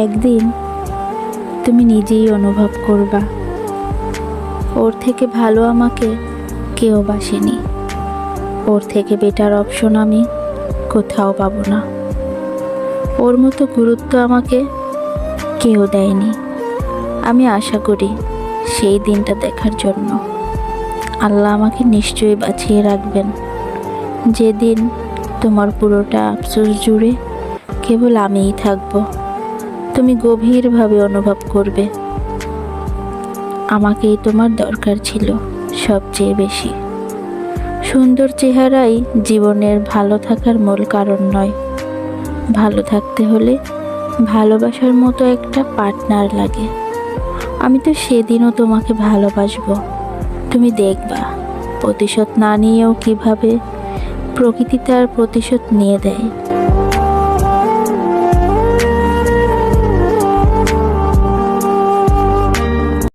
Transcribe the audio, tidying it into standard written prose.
একদিন তুমি নিজেই অনুভব করবা, ওর থেকে ভালো আমাকে কেউ বাসেনি। ওর থেকে বেটার অপশন আমি কোথাও পাবো না। ওর মতো গুরুত্ব আমাকে কেউ দেয়নি। আমি আশা করি সেই দিনটা দেখার জন্য আল্লাহ আমাকে নিশ্চয়ই বাঁচিয়ে রাখবেন, যেদিন তোমার পুরোটা আফসোস জুড়ে কেবল আমিই থাকবো। তুমি গভীরভাবে অনুভব করবে আমাকেই তোমার দরকার ছিল সবচেয়ে বেশি। সুন্দর চেহারাই জীবনের ভালো থাকার মূল কারণ নয়। ভালো থাকতে হলে ভালোবাসার মতো একটা পার্টনার লাগে। আমি তো সেদিনও তোমাকে ভালোবাসবো। তুমি দেখবা প্রতিশোধ না নিয়েও কিভাবে প্রকৃতি তার প্রতিশোধ নিয়ে দেয়।